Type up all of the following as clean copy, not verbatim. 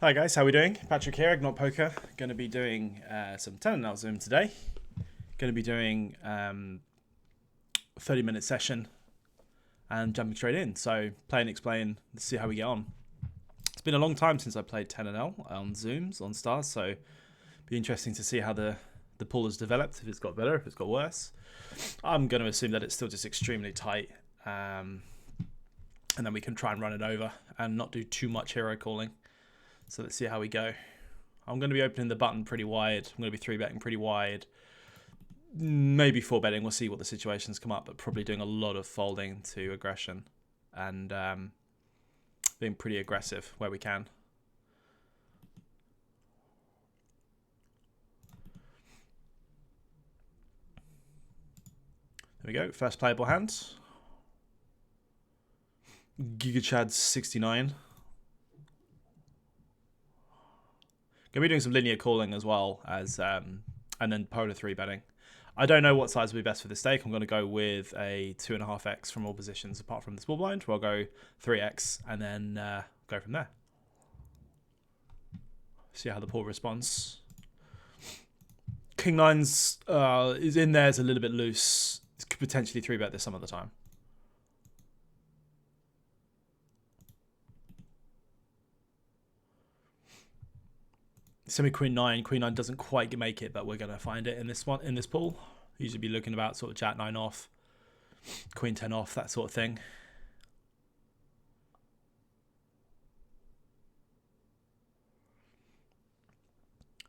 Hi guys, how are we doing? Patrick here, Ignore Poker. Going to be doing some 10 and Zoom today. Going to be doing 30-minute session and jumping straight in. So play and explain, let's see how we get on. It's been a long time since I played 10 and L on Zooms, on Stars, so it'll be interesting to see how the pool has developed, if it's got better, if it's got worse. I'm going to assume that it's still just extremely tight, and then we can try and run it over and not do too much hero calling. So let's see how we go. I'm going to be opening the button pretty wide. I'm going to be 3-betting pretty wide. Maybe 4-betting. We'll see what the situations come up, but probably doing a lot of folding to aggression and being pretty aggressive where we can. There we go. First playable hand. GigaChad 69. Gonna be doing some linear calling as well as and then polar 3-betting. I don't know what size will be best for this stake. I'm going to go with a 2.5x from all positions apart from the small blind, where I'll go 3x and then go from there. See how the pool responds. King 9's is in there. It's a little bit loose. It could potentially 3-bet this some other time. Semi Queen 9. Queen 9 doesn't quite make it, but we're going to find it in this one, in this pool. Usually be looking about sort of Jack 9 off, Queen 10 off, that sort of thing.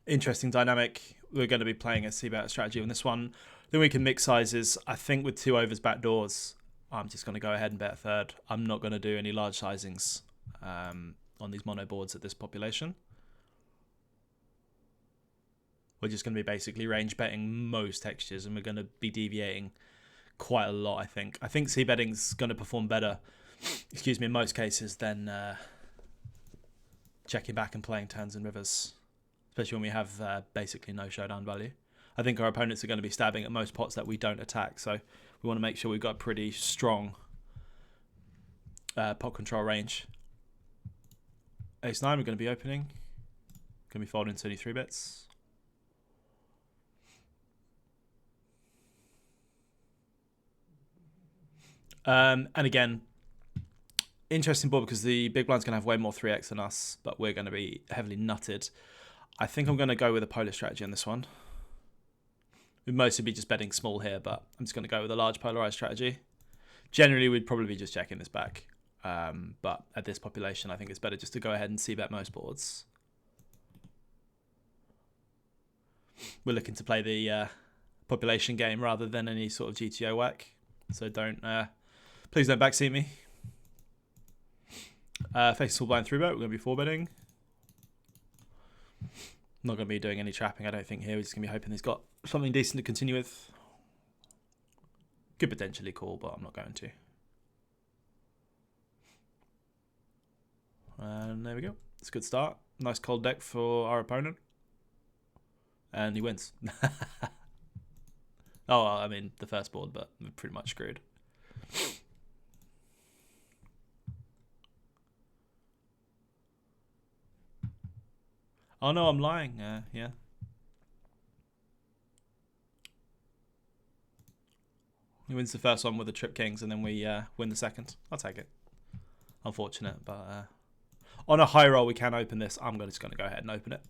Interesting dynamic. We're going to be playing a c-bet strategy on this one. Then we can mix sizes. I think with 2 overs back doors, I'm just going to go ahead and bet a third. I'm not going to do any large sizings on these mono boards at this population. We're just going to be basically range betting most textures, and we're going to be deviating quite a lot, I think. I think c-betting's going to perform better, in most cases than checking back and playing turns and rivers, especially when we have basically no showdown value. I think our opponents are going to be stabbing at most pots that we don't attack, so we want to make sure we've got a pretty strong pot control range. Ace 9 we're going to be opening. Going to be folding to only 3-bets. And again, interesting board because the big blind's going to have way more 3x than us, but we're going to be heavily nutted. I think I'm going to go with a polar strategy on this one. We'd mostly be just betting small here, but I'm just going to go with a large polarized strategy. Generally, we'd probably be just checking this back. But at this population, I think it's better just to go ahead and c-bet most boards. We're looking to play the population game rather than any sort of GTO whack. So please don't backseat me. Face full blind 3-bet. We're going to be 4-betting. Not going to be doing any trapping, I don't think, here. We're just going to be hoping he's got something decent to continue with. Could potentially call, but I'm not going to. And there we go. It's a good start. Nice cold deck for our opponent. And he wins. Oh, well, I mean, the first board, but we're pretty much screwed. Oh no, I'm lying. Yeah. He wins the first one with the trip kings, and then we win the second. I'll take it. Unfortunate, but on a high roll we can open this. I'm just going to go ahead and open it.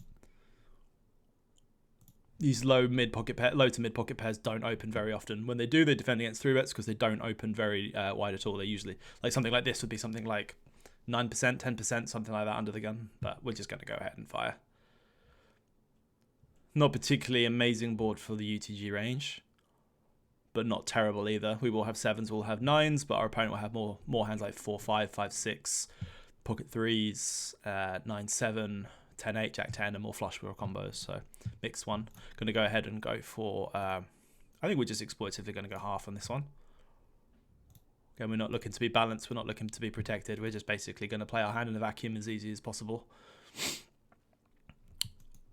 These low to mid pocket pairs don't open very often. When they do, they defend against 3-bets because they don't open very wide at all. They usually, like something like this would be something like 9%, 10%, something like that under the gun. But we're just going to go ahead and fire. Not particularly amazing board for the UTG range, but not terrible either. We will have 7s, we'll have 9s, but our opponent will have more hands like 4, 5, 5, 6, pocket 3s, 9, 7, 10, 8, Jack 10, and more flush wheel combos. So mixed one. Going to go ahead and go for, I think we're just exploitatively going to go half on this one. Again, we're not looking to be balanced. We're not looking to be protected. We're just basically going to play our hand in a vacuum as easy as possible.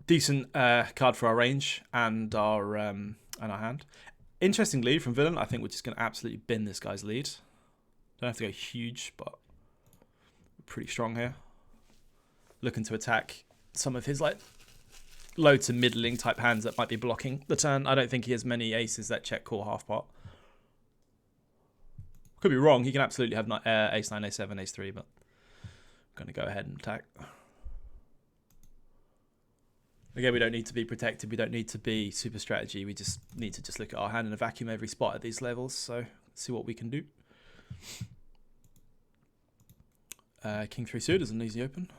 Decent card for our range and our hand. Interesting lead from Villain. I think we're just going to absolutely bin this guy's lead. Don't have to go huge, but pretty strong here. looking to attack some of his like low to middling type hands that might be blocking the turn. I don't think he has many aces that check call half pot. Could be wrong. He can absolutely have ace 9, ace 7, ace 3, but I'm going to go ahead and attack. Again, we don't need to be protected. We don't need to be super strategy. We just need to just look at our hand in a vacuum every spot at these levels. So see what we can do. King 3 suited is an easy open.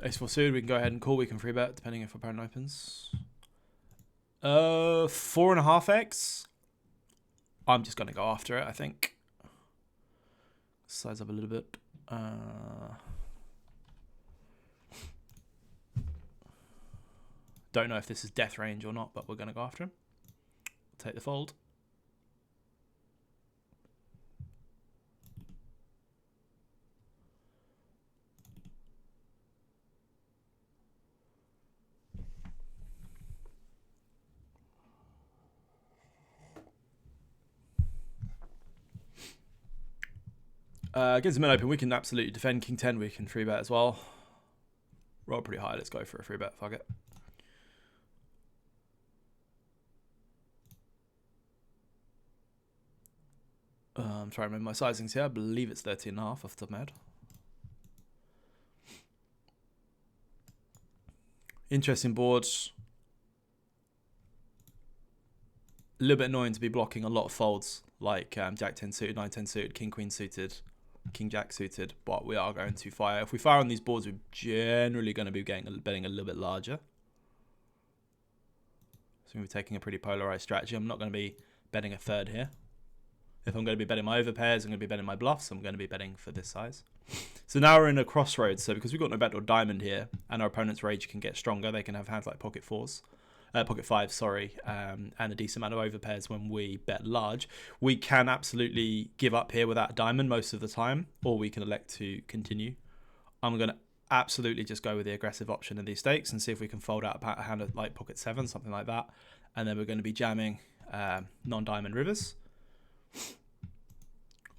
Ace 4 suited, we can go ahead and call. We can free bet depending if opponent opens. 4.5x. I'm just going to go after it, I think. Size up a little bit. Don't know if this is death range or not, but we're going to go after him. Take the fold. Against the mid open, we can absolutely defend King 10. We can free bet as well. Roll pretty high. Let's go for a free bet. Fuck it. I'm trying to remember my sizings here. I believe it's 13.5 off the top of my head. Interesting boards. A little bit annoying to be blocking a lot of folds like Jack 10 suited, 9 10 suited, King Queen suited, King Jack suited, but we are going to fire. If we fire on these boards, we're generally going to be betting a little bit larger. So we're taking a pretty polarized strategy. I'm not going to be betting a third here. If I'm going to be betting my overpairs, I'm going to be betting my bluffs. I'm going to be betting for this size. So now we're in a crossroads. So because we've got no bet or diamond here, and our opponent's rage can get stronger, they can have hands like pocket fives, and a decent amount of overpairs when we bet large. We can absolutely give up here without a diamond most of the time, or we can elect to continue. I'm going to absolutely just go with the aggressive option in these stakes and see if we can fold out a hand of like pocket 7, something like that. And then we're going to be jamming non-diamond rivers.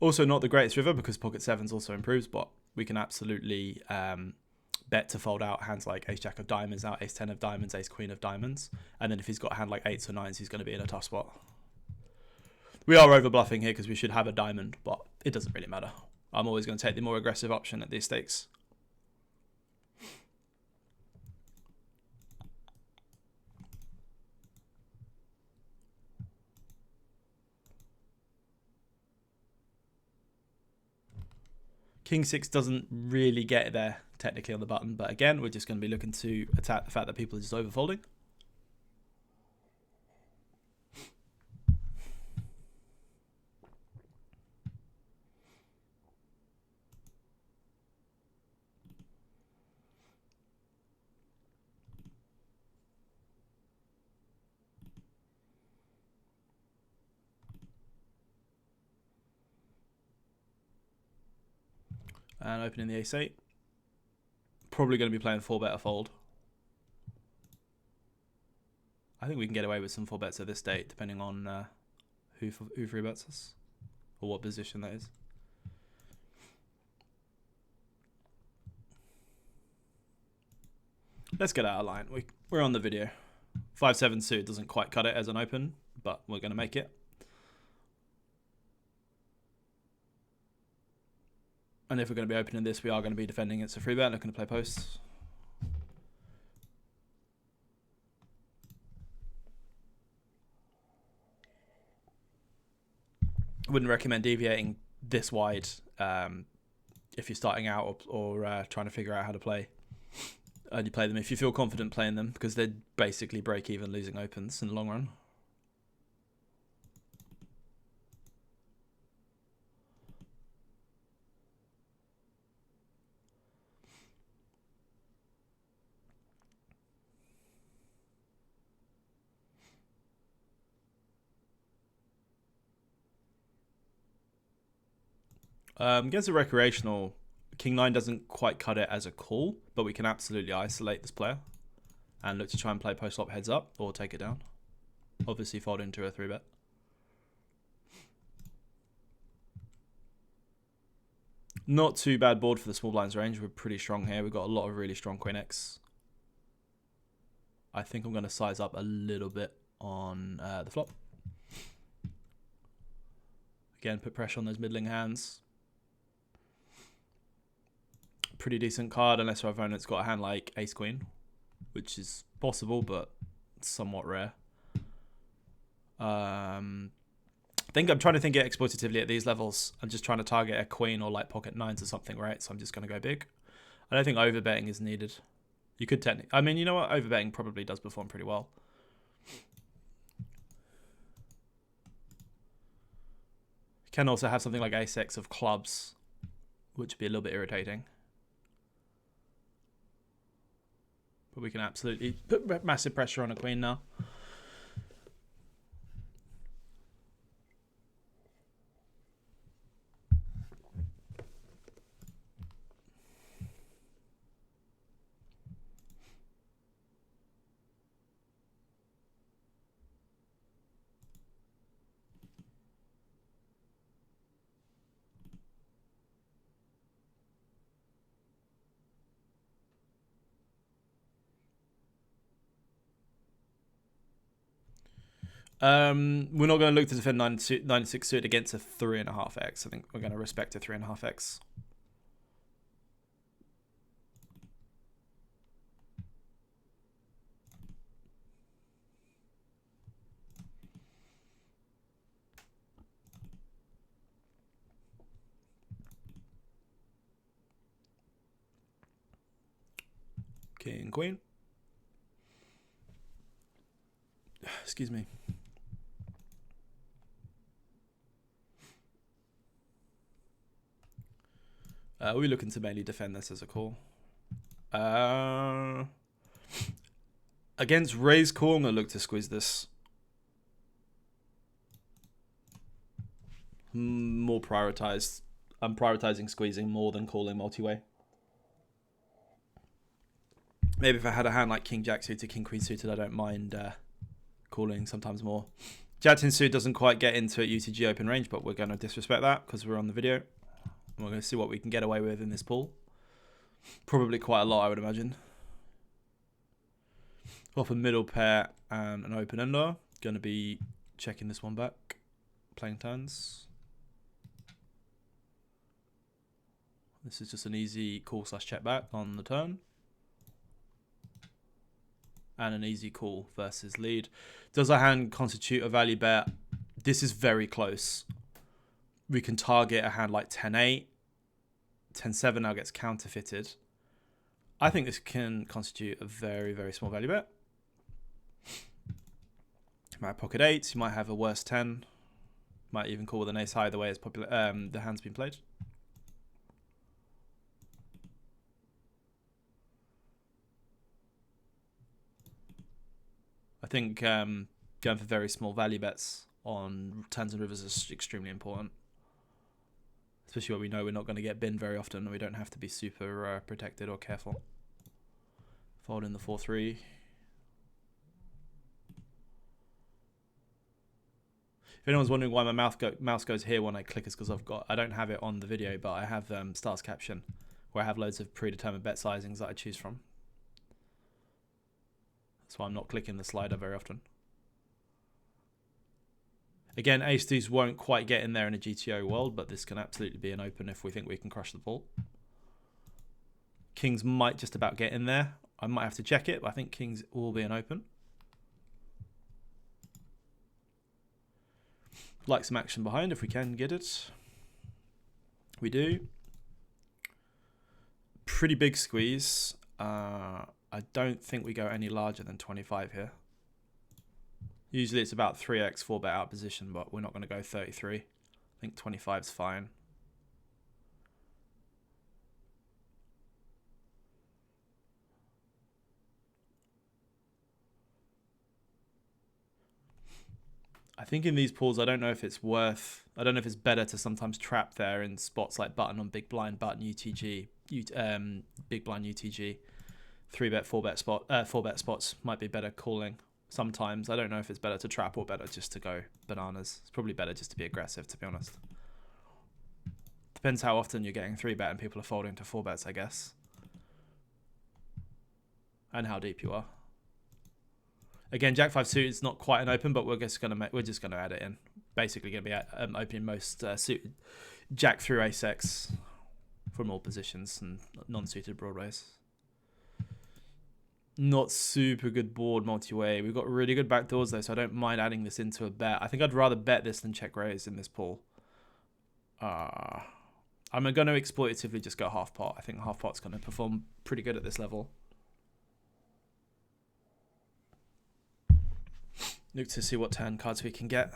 Also not the greatest river because pocket 7s also improves, but we can absolutely bet to fold out hands like ace jack of diamonds, out ace 10 of diamonds, ace queen of diamonds. And then if he's got a hand like 8s or 9s, he's going to be in a tough spot. We are over bluffing here because we should have a diamond, but it doesn't really matter. I'm always going to take the more aggressive option at these stakes. King 6 doesn't really get there technically on the button, but again, we're just going to be looking to attack the fact that people are just overfolding. And opening the ace 8. Probably going to be playing 4-bet or fold. I think we can get away with some 4-bets at this date, depending on who free bets us, or what position that is. Let's get out of line. We're on the video. 5-7 suit doesn't quite cut it as an open, but we're going to make it. And if we're going to be opening this, we are going to be defending it. So free bet, looking to play posts. I wouldn't recommend deviating this wide if you're starting out or trying to figure out how to play. And you play them if you feel confident playing them, because they're basically break even losing opens in the long run. Against a recreational, King 9 doesn't quite cut it as a call, but we can absolutely isolate this player. and look to try and play post-flop heads up or take it down. Obviously fold into a 3-bet. Not too bad board for the small blinds range. We're pretty strong here. We've got a lot of really strong Queen X. I think I'm going to size up a little bit on the flop. Again, put pressure on those middling hands. Pretty decent card, unless our opponent's got a hand like Ace-Queen, which is possible, but somewhat rare. I think I'm trying to think it exploitatively at these levels. I'm just trying to target a queen or like pocket nines or something, right? So I'm just going to go big. I don't think overbetting is needed. You could technically... I mean, you know what? Overbetting probably does perform pretty well. You can also have something like ace-x of clubs, which would be a little bit irritating. But we can absolutely put massive pressure on a queen now. We're not going to look to defend 96 suit against a 3.5x. I think we're going to respect a 3.5x. King, queen. Excuse me. We're looking to mainly defend this as a call. Against raise call, I'm going to look to squeeze this. More prioritized. I'm prioritizing squeezing more than calling multi-way. Maybe if I had a hand like King Jack suited, King Queen suited, I don't mind calling sometimes more. Jack 10 suit doesn't quite get into it UTG open range, but we're going to disrespect that because we're on the video. We're going to see what we can get away with in this pool. Probably quite a lot, I would imagine. Off a middle pair and an open ender. Going to be checking this one back. Playing turns. This is just an easy call / check back on the turn. And an easy call versus lead. Does our hand constitute a value bet? This is very close. We can target a hand like 10-8. 10-7 now gets counterfeited. I think this can constitute a very, very small value bet. You might have pocket 8s. You might have a worse 10. Might even call with an ace high the way it's popular. The hand's been played. I think going for very small value bets on turns and rivers is extremely important. Especially when we know we're not going to get binned very often and we don't have to be super protected or careful. Fold in the 4-3. If anyone's wondering why my mouse goes here when I click, it's because I don't have it on the video, but I have stars caption where I have loads of predetermined bet sizings that I choose from. That's why I'm not clicking the slider very often. Again, ace-deuce won't quite get in there in a GTO world, but this can absolutely be an open if we think we can crush the ball. Kings might just about get in there. I might have to check it, but I think kings will be an open. Like some action behind if we can get it. We do. Pretty big squeeze. I don't think we go any larger than 25 here. Usually it's about 3x 4-bet out position, but we're not going to go 33. I think 25 is fine. I think in these pools, I don't know if it's better to sometimes trap there in spots like button on big blind, button UTG, big blind UTG, 3-bet, 4-bet spot, 4-bet spots might be better calling sometimes. I don't know if it's better to trap or better just to go bananas. It's probably better just to be aggressive, to be honest. Depends how often you're getting 3-bet and people are folding to 4-bets, I guess. And how deep you are. Again, Jack 5 suit is not quite an open, but we're just gonna add it in. Basically, gonna be opening most suited Jack through Ace X from all positions and non-suited broadways. Not super good board multi-way. We've got really good backdoors though, so I don't mind adding this into a bet. I think I'd rather bet this than check raise in this pool. I'm going to exploitatively just go half pot. I think half pot's going to perform pretty good at this level. Look to see what turn cards we can get.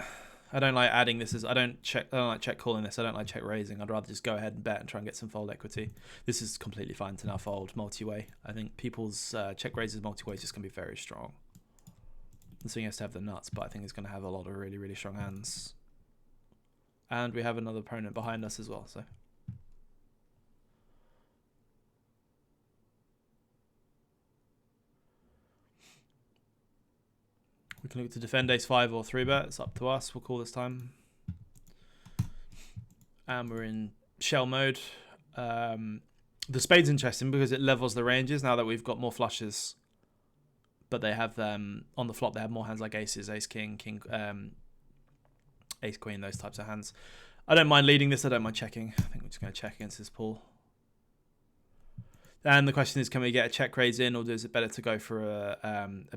I don't like adding this as I don't like check calling this. I don't like check raising. I'd rather just go ahead and bet and try and get some fold equity. This is completely fine to now fold multi-way. I think people's check raises multi-way is just going to be very strong. And so he has to have the nuts, but I think he's going to have a lot of really, really strong hands. And we have another opponent behind us as well, so. We can look to defend ace 5 or 3-bet. It's up to us. We'll call this time. And we're in shell mode. The spade's interesting because it levels the ranges now that we've got more flushes. But they have on the flop, they have more hands like aces, ace king, ace queen, those types of hands. I don't mind leading this. I don't mind checking. I think we're just going to check against this pool. And the question is, can we get a check raise in, or is it better to go for a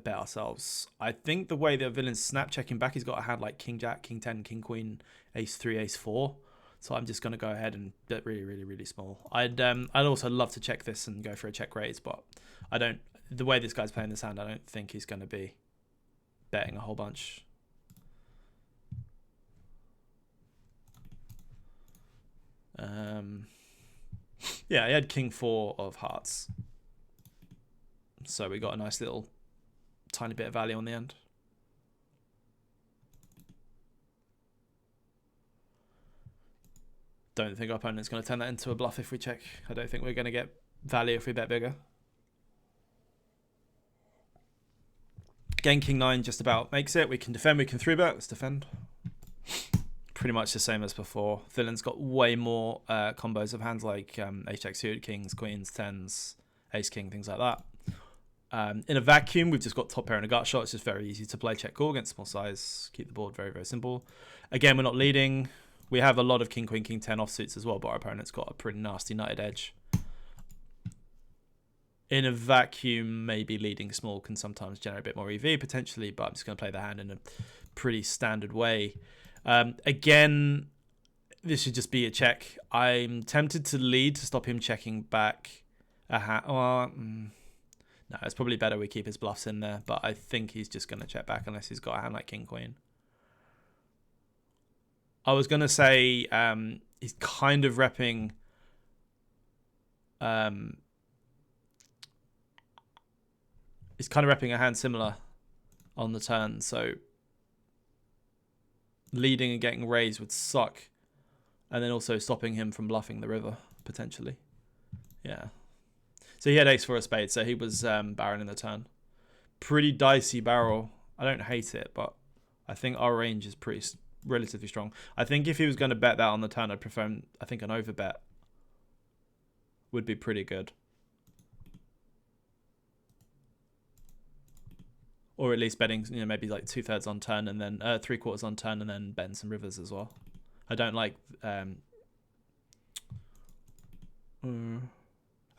bet ourselves? I think the way the villain's snap checking back, he's got a hand like king jack, king 10, king queen, ace 3, ace 4. So I'm just going to go ahead and bet really, really, really small. I'd also love to check this and go for a check raise, but I don't. The way this guy's playing this hand, I don't think he's going to be betting a whole bunch. Yeah, he had king 4 of hearts. So we got a nice little tiny bit of value on the end. Don't think our opponent's going to turn that into a bluff if we check. I don't think we're going to get value if we bet bigger. Again, king 9 just about makes it. We can defend, we can 3-bet. Let's defend. Pretty much the same as before. Villain's got way more combos of hands like ace jack suited, kings, queens, 10s, ace king, things like that. In a vacuum, we've just got top pair and a gut shot. It's just very easy to play check call against small size. Keep the board very, very simple. Again, we're not leading. We have a lot of king, queen, king 10 offsuits as well, but our opponent's got a pretty nasty nutted edge. In a vacuum, maybe leading small can sometimes generate a bit more EV potentially, but I'm just going to play the hand in a pretty standard way. Again, this should just be a check. I'm tempted to lead to stop him checking back a hand. No, it's probably better we keep his bluffs in there, but I think he's just going to check back unless he's got a hand like king, queen. I was going to say he's kind of repping a hand similar on the turn, so leading and getting raised would suck, and then also stopping him from bluffing the river potentially. Yeah, so he had ace 4 of spades, so he was barreling the turn. Pretty dicey barrel. I don't hate it, but I think our range is pretty relatively strong. I think if he was going to bet that on the turn, I'd prefer I think an overbet would be pretty good. Or at least betting, maybe like 2/3 on turn and then 3/4 on turn and then betting some rivers as well. I don't like.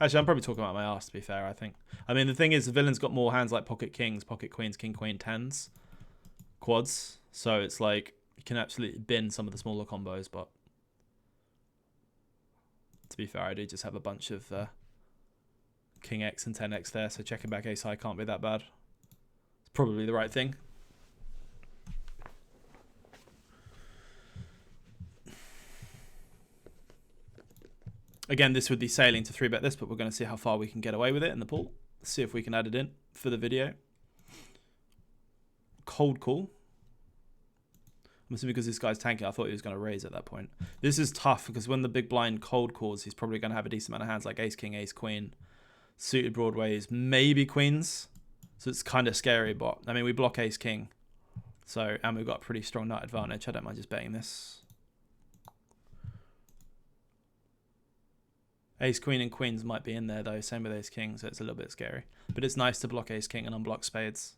Actually, I'm probably talking about my ass, to be fair, I think. I mean, the thing is, the villain's got more hands like pocket kings, pocket queens, king, queen, 10s, quads. So it's like, you can absolutely bin some of the smaller combos, but to be fair, I do just have a bunch of king X and 10X there, so checking back ace high can't be that bad. Probably the right thing. Again, this would be sailing to 3-bet this, but we're going to see how far we can get away with it in the pool. See if we can add it in for the video. Cold call. I'm assuming because this guy's tanking, I thought he was going to raise at that point. This is tough because when the big blind cold calls, he's probably going to have a decent amount of hands like ace king, ace queen. suited broadways, maybe queens. So it's kind of scary, but I mean, we block ace king. So, and we've got a pretty strong nut advantage. I don't mind just betting this. Ace queen and queens might be in there though. Same with ace king, so it's a little bit scary. But it's nice to block ace king and unblock spades.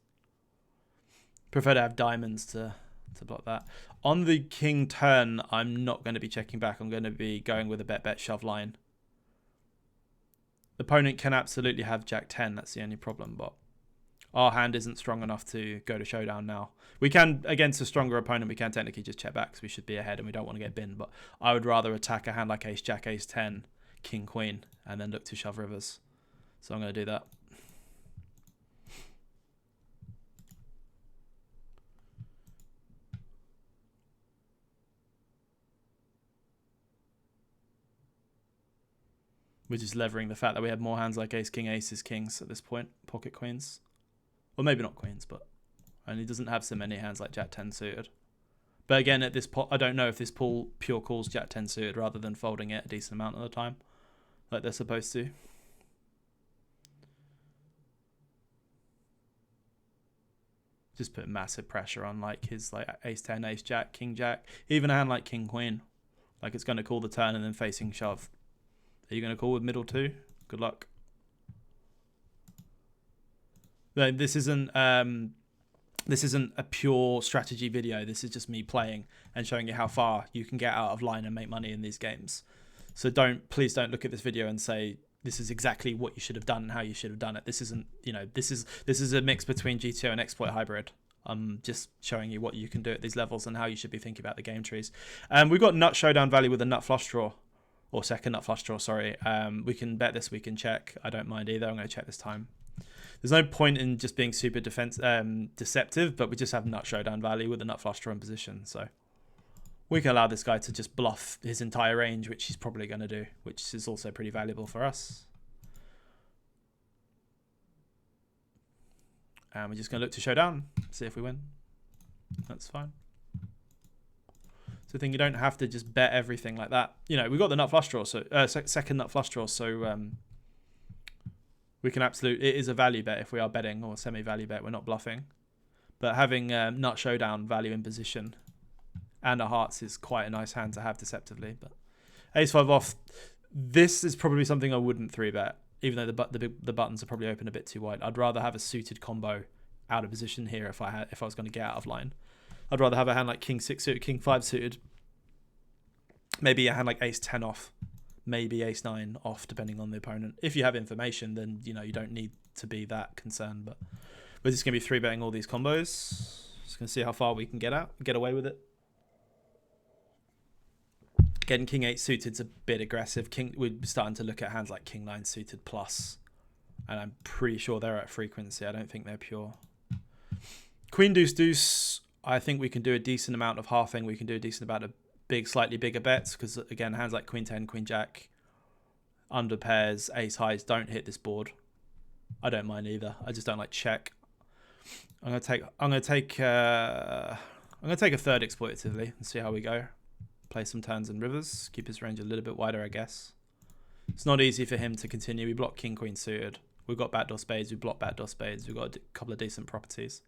Prefer to have diamonds to block that. On the king turn, I'm not going to be checking back. I'm going to be going with a bet shove line. The opponent can absolutely have jack 10. That's the only problem, but our hand isn't strong enough to go to showdown now. We can, against a stronger opponent, we can technically just check back because we should be ahead and we don't want to get binned. But I would rather attack a hand like ace jack, ace 10, king queen, and then look to shove rivers. So I'm going to do that. We're just levering the fact that we have more hands like ace king, aces, kings at this point, pocket queens. Well, maybe not queens, but and he doesn't have so many hands like jack 10 suited. But again, at this pot, I don't know if this pool pure calls jack 10 suited rather than folding it a decent amount of the time, like they're supposed to. Just put massive pressure on like his like ace 10, ace jack, king jack, even a hand like king queen. Like it's going to call the turn and then facing shove. Are you going to call with middle two? Good luck. This isn't a pure strategy video. This is just me playing and showing you how far you can get out of line and make money in these games. So please don't look at this video and say this is exactly what you should have done and how you should have done it. This isn't, this is a mix between GTO and Exploit Hybrid. I'm just showing you what you can do at these levels and how you should be thinking about the game trees. We've got nut showdown value with a nut flush draw. Or second nut flush draw, sorry. We can bet this, we can check. I don't mind either. I'm going to check this time. There's no point in just being super deceptive, but we just have nut showdown value with a nut flush draw in position. So we can allow this guy to just bluff his entire range, which he's probably going to do, which is also pretty valuable for us. And we're just going to look to showdown, see if we win. That's fine. So I think you don't have to just bet everything like that. We got the nut flush draw, so second nut flush draw, so we can it is a value bet if we are betting, or semi-value bet. We're not bluffing, but having nut showdown value in position and a hearts is quite a nice hand to have deceptively. But ace 5 off, this is probably something I wouldn't 3-bet, even though the buttons are probably open a bit too wide. I'd rather have a suited combo out of position here if I was going to get out of line. I'd rather have a hand like king 6 suited, king 5 suited, maybe a hand like ace 10 off, maybe ace 9 off, depending on the opponent. If you have information, then you don't need to be that concerned. But we're just going to be 3-betting all these combos. Just going to see how far we can get away with it. Getting king 8 suited's a bit aggressive. We're starting to look at hands like king 9 suited plus, and I'm pretty sure they're at frequency. I don't think they're pure. Queen deuce deuce, I think we can do a decent amount of halving. We can do a decent amount of slightly bigger bets, because again, hands like queen 10, queen jack, under pairs, ace highs don't hit this board. I don't mind either. I just don't like check. I'm gonna take a third exploitatively and see how we go. Play some turns and rivers, keep his range a little bit wider, I guess. It's not easy for him to continue. We block king queen suited. We've got backdoor spades. We block backdoor spades. We've got a couple of decent properties.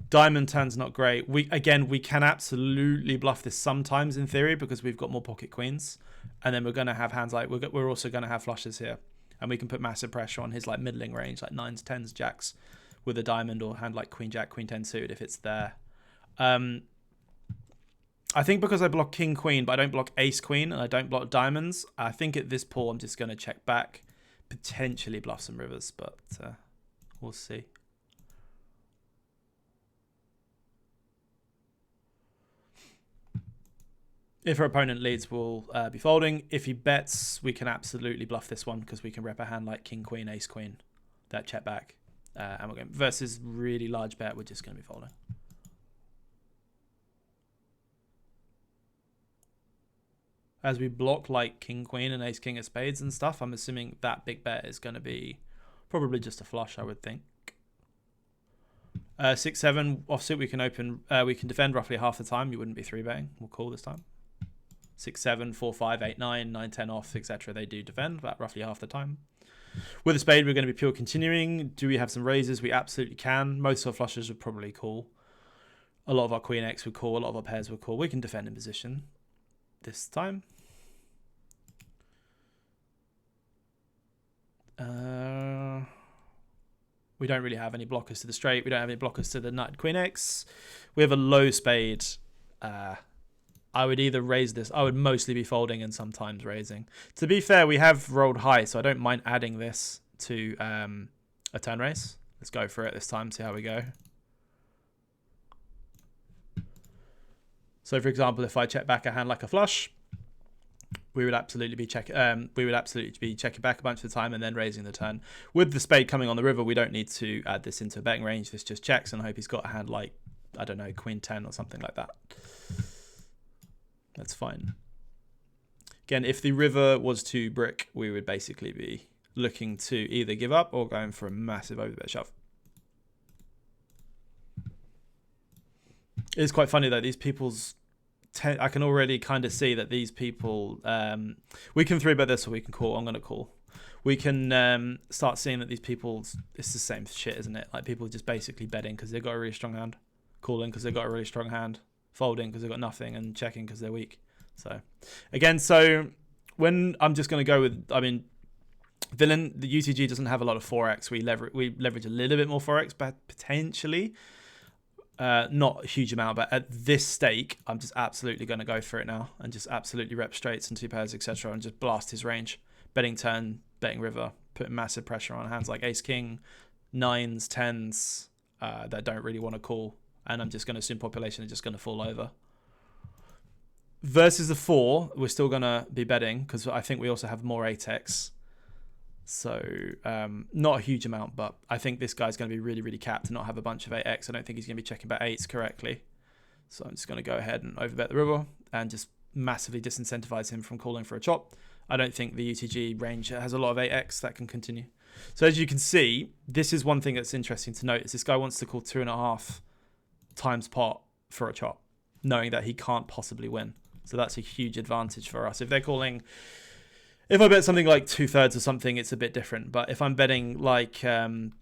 Diamond turn's not great. We can absolutely bluff this sometimes in theory, because we've got more pocket queens, and then we're going to have hands like we're also going to have flushes here, and we can put massive pressure on his like middling range, like 9s, 10s, jacks with a diamond, or hand like queen jack, queen 10 suited if it's there. I think because I block king queen but I don't block ace queen and I don't block diamonds, I think at this pool I'm just going to check back, potentially bluff some rivers, but we'll see. If our opponent leads, we'll be folding. If he bets, we can absolutely bluff this one, because we can rep a hand like king queen, ace queen, that check back, and we're going versus really large bet. We're just going to be folding. As we block like king queen and ace king of spades and stuff, I'm assuming that big bet is going to be probably just a flush, I would think. 6-7 offsuit, we can defend roughly half the time. You wouldn't be 3-betting. We'll call this time. 6-7, 4-5, 8-9, 9-10 off, etc. They do defend about roughly half the time. With a spade, we're going to be pure continuing. Do we have some raises? We absolutely can. Most of our flushes would probably call. A lot of our queen X would call. A lot of our pairs would call. We can defend in position this time. We don't really have any blockers to the straight. We don't have any blockers to the nut queen X. We have a low spade. I would either raise this. I would mostly be folding and sometimes raising. To be fair, we have rolled high, so I don't mind adding this to a turn raise. Let's go for it this time, see how we go. So, for example, if I check back a hand like a flush, we would absolutely be checking back a bunch of the time and then raising the turn. With the spade coming on the river, we don't need to add this into a betting range. This just checks, and I hope he's got a hand like, I don't know, queen 10 or something like that. That's fine. Again, if the river was to brick, we would basically be looking to either give up or going for a massive overbet shove. It's quite funny though, these people's I can already kind of see that these people, we can 3-bet this or we can call. I'm going to call. We can start seeing that these people, it's the same shit, isn't it? Like people just basically betting because they've got a really strong hand, calling because they've got a really strong hand, folding because they've got nothing, and checking because they're weak. So again, when I'm just going to go with, I mean, villain, the UTG doesn't have a lot of 4x. We leverage a little bit more 4x, but potentially. Not a huge amount, but at this stake, I'm just absolutely going to go for it now and just absolutely rep straights and 2 pairs, etc., and just blast his range. Betting turn, betting river, putting massive pressure on hands like ace king, 9s, 10s that don't really want to call, and I'm just going to assume population is just going to fall over. Versus the 4, we're still going to be betting because I think we also have more 8x. So not a huge amount, but I think this guy's going to be really, really capped and not have a bunch of 8x. I don't think he's going to be checking back 8s correctly. So I'm just going to go ahead and overbet the river and just massively disincentivize him from calling for a chop. I don't think the UTG range has a lot of 8x that can continue. So as you can see, this is one thing that's interesting to note is this guy wants to call 2.5 times pot for a chop, knowing that he can't possibly win. So that's a huge advantage for us. If they're calling... If I bet something like 2/3 or something, it's a bit different. But if I'm betting like, if I'm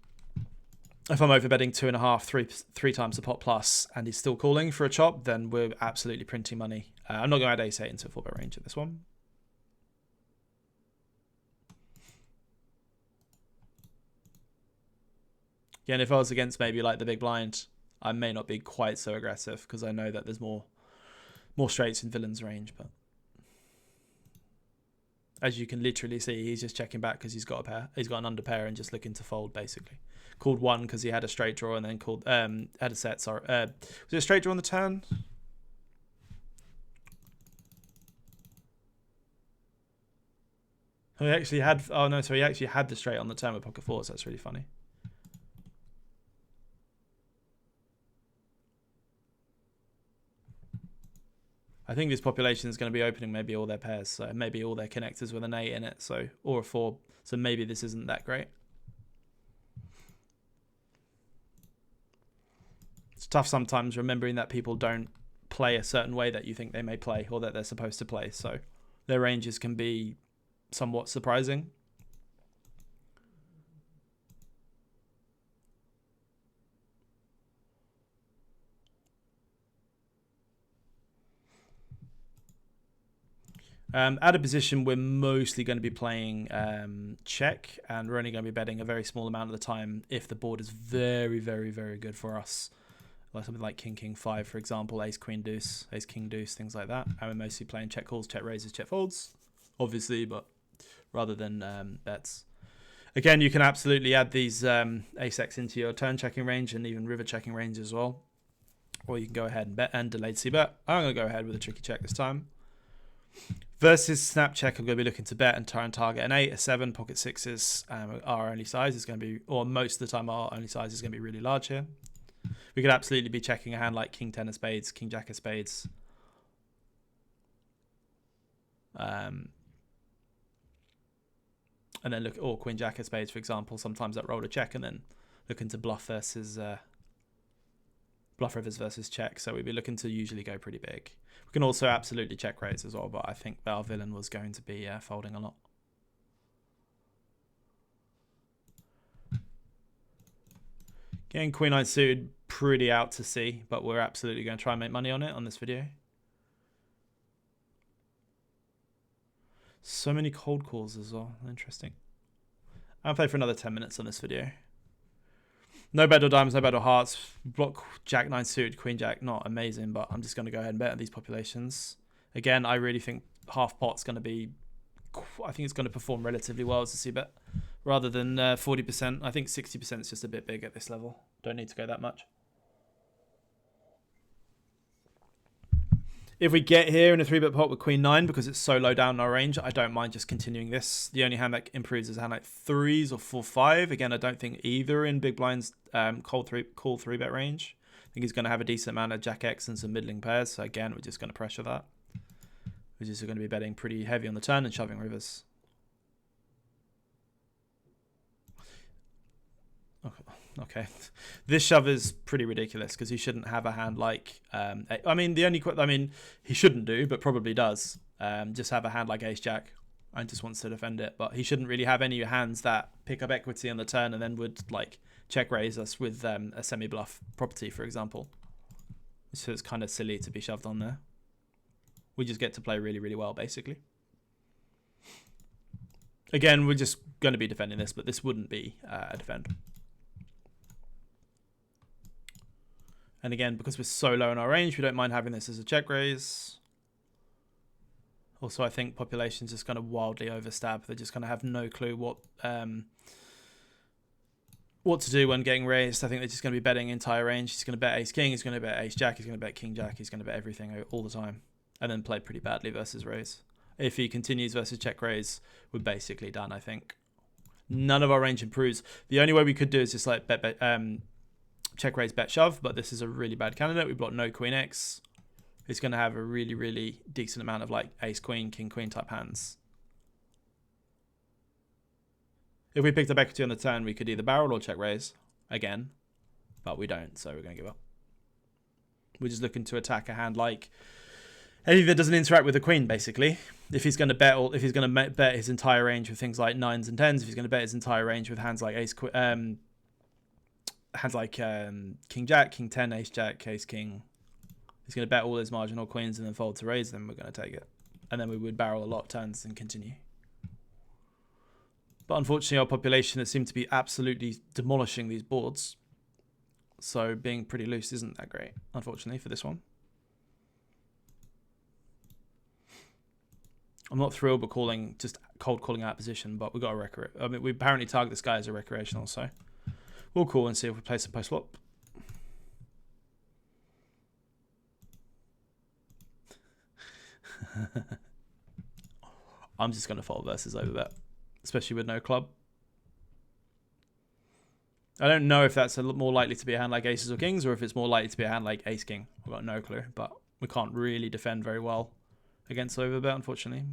overbetting 2.5, 3 times the pot plus, and he's still calling for a chop, then we're absolutely printing money. I'm not going to add ace 8 into a 4-bet range at this one. Again, if I was against maybe like the big blind, I may not be quite so aggressive because I know that there's more straights in villain's range, but. As you can literally see, he's just checking back because he's got a pair. He's got an under pair and just looking to fold, basically. Called 1 because he had a straight draw and then called had a set. Sorry, was it a straight draw on the turn? He actually had. Oh no, so he actually had the straight on the turn with pocket 4s. That's really funny. I think this population is going to be opening maybe all their pairs, so maybe all their connectors with an 8 in it, so or a 4. So maybe this isn't that great. It's tough sometimes remembering that people don't play a certain way that you think they may play or that they're supposed to play, so their ranges can be somewhat surprising. At a position, we're mostly going to be playing check, and we're only going to be betting a very small amount of the time if the board is very, very, very good for us. Like something like king, king, 5, for example, ace, queen, deuce, ace, king, deuce, things like that. And we're mostly playing check calls, check raises, check folds, obviously, but rather than bets. Again, you can absolutely add these ace X into your turn checking range and even river checking range as well. Or you can go ahead and bet and delayed c-bet. I'm going to go ahead with a tricky check this time. Versus snap check, I'm going to be looking to bet and try and target an 8, a 7, pocket 6s. Our only size is going to be, or most of the time our only size is going to be really large here. We could absolutely be checking a hand like king 10 of spades, king jack of spades. And then look, or queen jack of spades, for example. Sometimes that roll a check and then looking to bluff versus bluff rivers versus check. So we'd be looking to usually go pretty big. We can also absolutely check raise as well, but I think our villain was going to be folding a lot. Getting queen nine suited, pretty out to sea, but we're absolutely going to try and make money on it on this video. So many cold calls as well. Interesting. I'll play for another 10 minutes on this video. No bed or diamonds, no bed or hearts. Block jack 9 suited, queen jack. Not amazing, but I'm just going to go ahead and bet on these populations. Again, I really think half pot's going to be... I think it's going to perform relatively well as a c-bet. Rather than 40%. I think 60% is just a bit big at this level. Don't need to go that much. If we get here in a 3-bet pot with queen 9, because it's so low down in our range, I don't mind just continuing this. The only hand that improves is a hand like 3s or 4-5. Again, I don't think either in big blinds call 3-bet range. I think he's going to have a decent amount of jack X and some middling pairs. So again, we're just going to pressure that. We're just going to be betting pretty heavy on the turn and shoving rivers. Okay, this shove is pretty ridiculous because he shouldn't have a hand like I mean he shouldn't do, but probably does. Just have a hand like ace jack and just wants to defend it, but he shouldn't really have any hands that pick up equity on the turn and then would like check raise us with a semi bluff property, for example. So it's kind of silly to be shoved on there. We just get to play really, really well, basically. Again, we're just going to be defending this, but this wouldn't be a defend. And again, because we're so low in our range, we don't mind having this as a check raise. Also, I think population's just going to wildly overstab. They're just going to have no clue what to do when getting raised. I think they're just going to be betting entire range. He's going to bet ace king. He's going to bet ace jack. He's going to bet king jack. He's going to bet everything all the time. And then play pretty badly versus raise. If he continues versus check raise, we're basically done, I think. None of our range improves. The only way we could do is just like check raise, bet shove, but this is a really bad candidate. We've got no queen X. It's going to have a really, really decent amount of like ace queen, king queen type hands. If we picked up equity on the turn, we could either barrel or check raise again, but we don't, so we're going to give up. We're just looking to attack a hand like anything that doesn't interact with the queen, basically. If he's going to bet, if he's going to bet his entire range with things like 9s and 10s, if he's going to bet his entire range with hands like ace, hands like king jack, king 10, ace jack, ace king, he's going to bet all his marginal queens and then fold to raise them. We're going to take it, and then we would barrel a lot of turns and continue. But unfortunately, our population has seemed to be absolutely demolishing these boards. So being pretty loose isn't that great, unfortunately, for this one. I'm not thrilled with just cold calling out position, but we've got a we apparently target this guy as a recreational, so we'll call and see if we play some post flop. I'm just going to fold versus overbet, especially with no club. I don't know if that's a lot more likely to be a hand like aces or kings, or if it's more likely to be a hand like ace king. I've got no clue, but we can't really defend very well against overbet, unfortunately.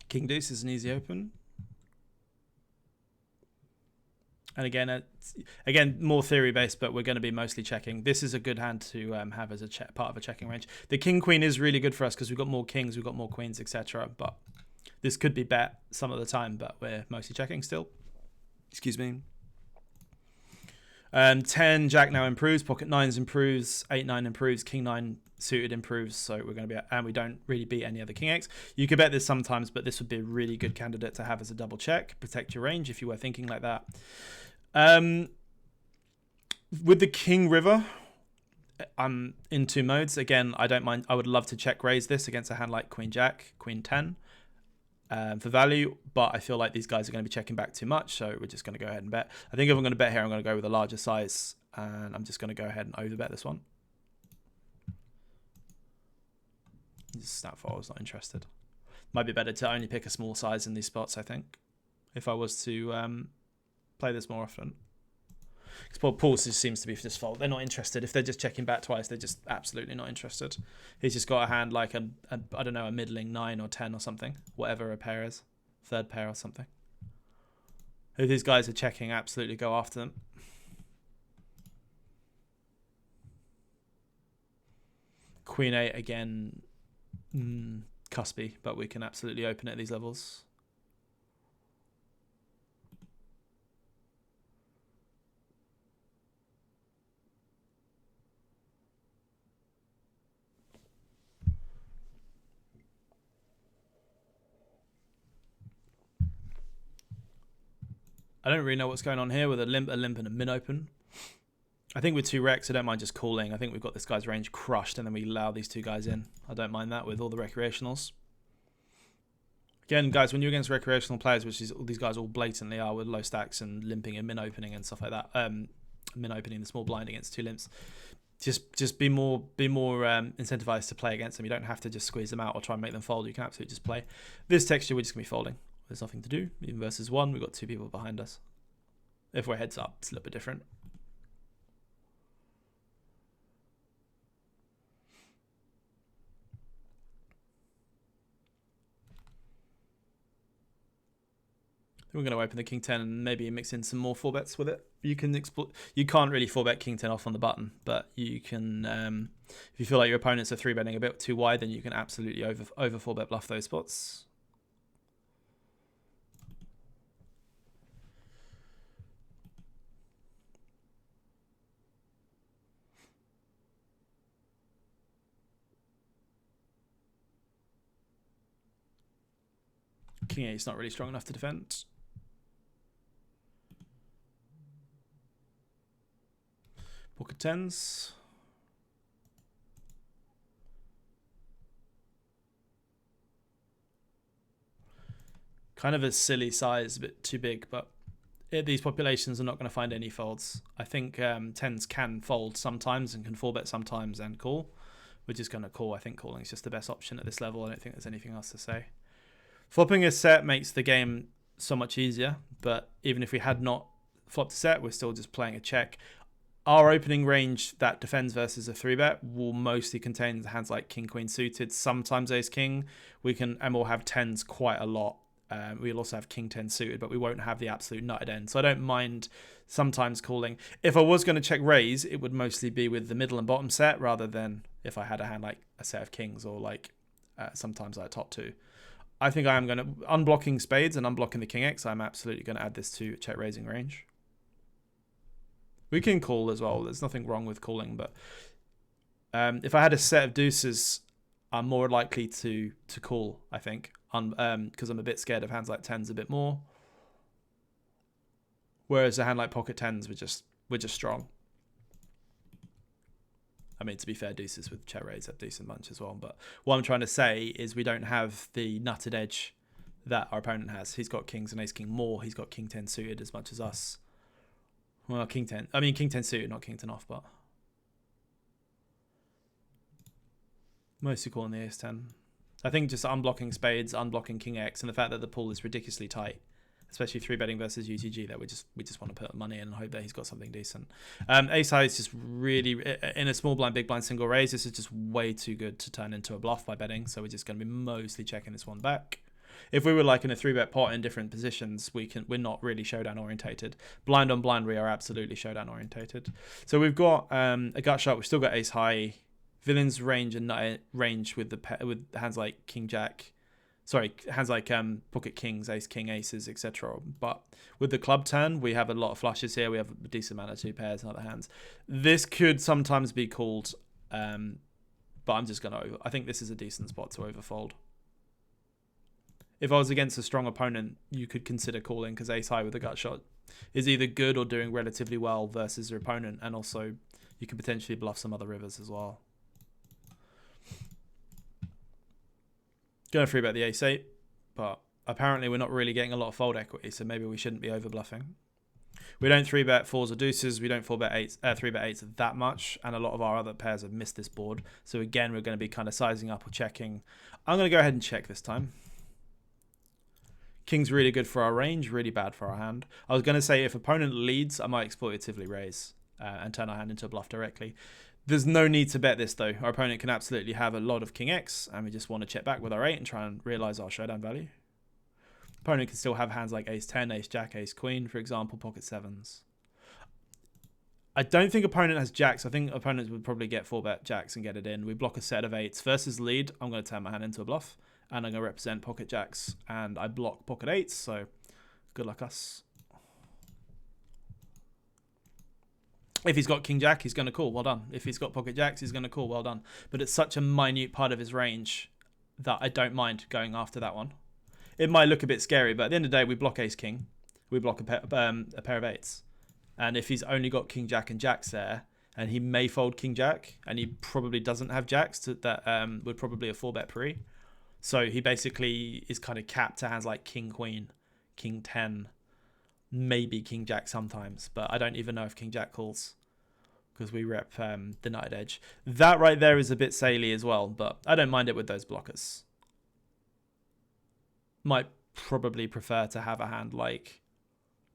King deuce is an easy open. And again, more theory based, but we're going to be mostly checking. This is a good hand to have as a part of a checking range. The king queen is really good for us because we've got more kings, we've got more queens, etc. But this could be bet some of the time, but we're mostly checking still. Excuse me. 10 jack now improves, pocket 9s improves, 8-9 improves, king 9 suited improves. So we're going to be, and we don't really beat any other king X. You could bet this sometimes, but this would be a really good candidate to have as a double check, protect your range if you were thinking like that. With the king river, I'm in two modes. Again, I don't mind. I would love to check raise this against a hand like queen jack, queen 10 for value, but I feel like these guys are going to be checking back too much, so we're just going to go ahead and bet. I think if I'm going to bet here, I'm going to go with a larger size, and I'm just going to go ahead and overbet this one. Snap fold, I was not interested. Might be better to only pick a small size in these spots, I think, if I was to play this more often. Because Paul just seems to be just fold. They're not interested. If they're just checking back twice, they're just absolutely not interested. He's just got a hand like a I don't know, a middling 9 or 10 or something, whatever a pair is, third pair or something. If these guys are checking, absolutely go after them. Queen 8 again, cuspy, but we can absolutely open it at these levels. I don't really know what's going on here with a limp, and a min open. I think with 2 Rex, I don't mind just calling. I think we've got this guy's range crushed, and then we allow these 2 guys in. I don't mind that with all the recreationals. Again, guys, when you're against recreational players, which is these guys all blatantly are with low stacks and limping and min opening and stuff like that, min opening the small blind against 2 limps, just be more incentivized to play against them. You don't have to just squeeze them out or try and make them fold. You can absolutely just play. This texture, we're just gonna be folding. There's nothing to do. Even versus 1, we've got 2 people behind us. If we're heads up, it's a little bit different. We're going to open the king 10 and maybe mix in some more 4-bets with it. You can't really 4-bet king 10 off on the button, but you can, if you feel like your opponents are 3-betting a bit too wide, then you can absolutely over 4-bet bluff those spots. King 8 is not really strong enough to defend. Pocket 10s. Kind of a silly size, a bit too big, but these populations are not going to find any folds. I think 10s can fold sometimes and can 4-bet sometimes and call. We're just going to call. I think calling is just the best option at this level. I don't think there's anything else to say. Flopping a set makes the game so much easier, but even if we had not flopped a set, we're still just playing a check. Our opening range that defends versus a 3-bet will mostly contain hands like king, queen suited, sometimes ace, king. And we'll have 10s quite a lot. We'll also have king 10 suited, but we won't have the absolute nutted end. So I don't mind sometimes calling. If I was going to check raise, it would mostly be with the middle and bottom set rather than if I had a hand like a set of kings or like sometimes like top 2. I think I am going to, unblocking spades and unblocking the king X, I'm absolutely going to add this to check raising range. We can call as well. There's nothing wrong with calling, but if I had a set of deuces, I'm more likely to call, I think, because I'm a bit scared of hands like 10s a bit more. Whereas a hand like pocket 10s, we're just strong. I mean, to be fair, deuces with check raise have decent bunch as well. But what I'm trying to say is we don't have the nutted edge that our opponent has. He's got kings and ace king more. He's got king 10 suited as much as us. Well, king 10. I mean, king 10 suited, not king 10 off, but mostly calling the ace 10. I think just unblocking spades, unblocking king X, and the fact that the pool is ridiculously tight, especially 3-betting versus UTG, that we just want to put money in and hope that he's got something decent. Ace high is just really, in a small blind, big blind single raise, this is just way too good to turn into a bluff by betting, so we're just going to be mostly checking this one back. If we were like in a 3-bet pot in different positions, we're not really showdown orientated. Blind on blind, we are absolutely showdown orientated. So we've got a gut shot, we've still got ace high, villains range and nut range with hands like king jack. Sorry, hands like pocket kings, ace, king, aces, etc. But with the club turn, we have a lot of flushes here. We have a decent amount of 2 pairs and other hands. This could sometimes be called, but I'm just going to I think this is a decent spot to overfold. If I was against a strong opponent, you could consider calling because ace high with a gut shot is either good or doing relatively well versus your opponent. And also, you could potentially bluff some other rivers as well. Going to 3-bet the ace 8, but apparently we're not really getting a lot of fold equity, so maybe we shouldn't be over bluffing. We don't 3-bet 4s or deuces. We don't 4-bet 8s, 3-bet 8s that much, and a lot of our other pairs have missed this board. So again, we're going to be kind of sizing up or checking. I'm going to go ahead and check this time. King's really good for our range, really bad for our hand. I was going to say if opponent leads, I might exploitatively raise and turn our hand into a bluff directly. There's no need to bet this though. Our opponent can absolutely have a lot of King X, and we just want to check back with our 8 and try and realize our showdown value. Opponent can still have hands like Ace 10, Ace Jack, Ace Queen, for example, pocket 7s. I don't think opponent has jacks. I think opponents would probably get 4-bet jacks and get it in. We block a set of 8s. Versus lead, I'm going to turn my hand into a bluff, and I'm going to represent pocket jacks, and I block pocket 8s, so good luck us. If he's got King Jack, he's going to call. Well done. If he's got pocket jacks, he's going to call. Well done. But it's such a minute part of his range that I don't mind going after that one. It might look a bit scary, but at the end of the day, we block Ace King. We block a pair of 8s. And if he's only got King Jack and Jacks there, and he may fold King Jack, and he probably doesn't have Jacks, that would probably a 4-bet pre. So he basically is kind of capped to hands like King Queen, King 10, maybe King Jack sometimes, but I don't even know if King Jack calls because we rep the Nutted Edge. That right there is a bit saley as well, but I don't mind it with those blockers. Might probably prefer to have a hand like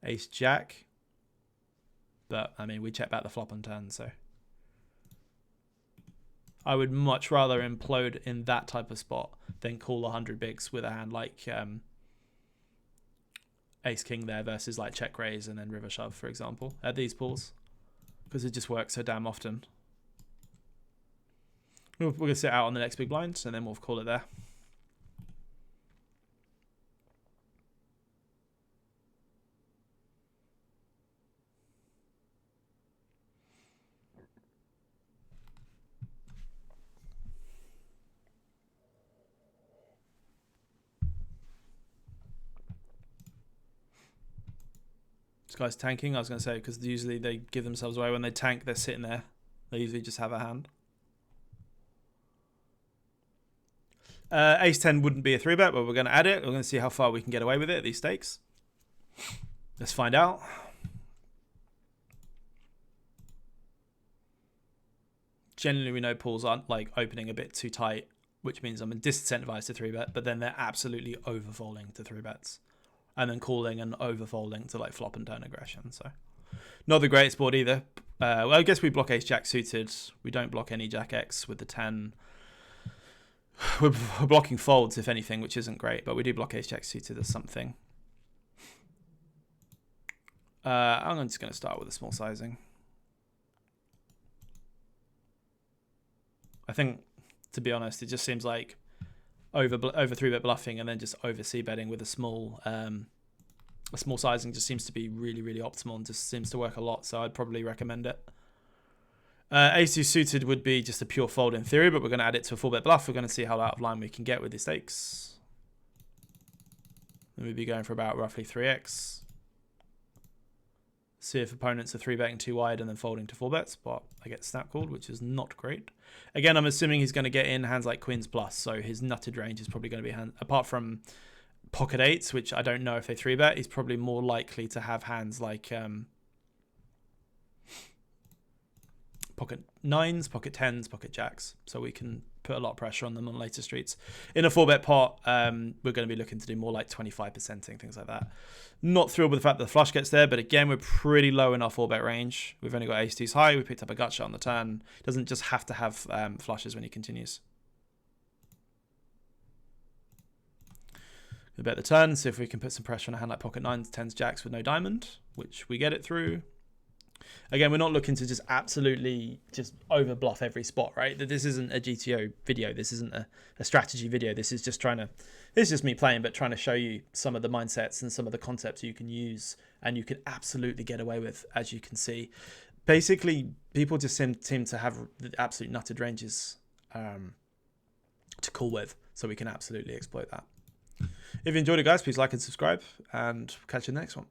Ace Jack, but I mean we check back the flop on turn, so I would much rather implode in that type of spot than call 100 bigs with a hand like Ace King there versus like check raise and then river shove, for example, at these pools, because it just works so damn often. We're going to sit out on the next big blind and then we'll call it there. This guy's tanking, I was going to say, because usually they give themselves away when they tank. They're sitting there. They usually just have a hand. Ace 10 wouldn't be a 3-bet, but we're going to add it. We're going to see how far we can get away with it at these stakes. Let's find out. Generally, we know pools aren't like opening a bit too tight, which means I'm disincentivized to 3-bet, but then they're absolutely overfolding to 3-bets. And then calling and overfolding to like flop and turn aggression. So not the greatest board either. Well, I guess we block Ace Jack suited. We don't block any Jack X with the 10. We're blocking folds, if anything, which isn't great, but we do block Ace Jack suited as something. I'm just going to start with a small sizing. I think, to be honest, it just seems like over 3-bet bluffing and then just over c-betting with a small sizing just seems to be really, really optimal and just seems to work a lot. So I'd probably recommend it. Ace-2 suited would be just a pure fold in theory, but we're going to add it to a 4-bet bluff. We're going to see how out of line we can get with the stakes. Then we'd be going for about roughly 3x. See if opponents are 3-betting too wide and then folding to 4-bets, but I get snap called, which is not great. Again, I'm assuming he's going to get in hands like Queens plus, so his nutted range is probably going to be apart from pocket 8s, which I don't know if they 3-bet, he's probably more likely to have hands like pocket 9s, pocket 10s, pocket jacks, so we can put a lot of pressure on them on later streets. In a 4-bet pot, we're going to be looking to do more like 25%ing, things like that. Not thrilled with the fact that the flush gets there, but again, we're pretty low in our 4-bet range. We've only got Ace-2s high. We picked up a gut shot on the turn. Doesn't just have to have flushes when he continues. We'll bet the turn, see if we can put some pressure on a hand like pocket 9s, 10s, jacks with no diamond, which we get it through. Again, we're not looking to just absolutely just over bluff every spot, right? This isn't a GTO video. This isn't a strategy video. This is just this is just me playing, but trying to show you some of the mindsets and some of the concepts you can use and you can absolutely get away with, as you can see. Basically, people just seem to have the absolute nutted ranges to call with, so we can absolutely exploit that. If you enjoyed it, guys, please like and subscribe, and catch you in the next one.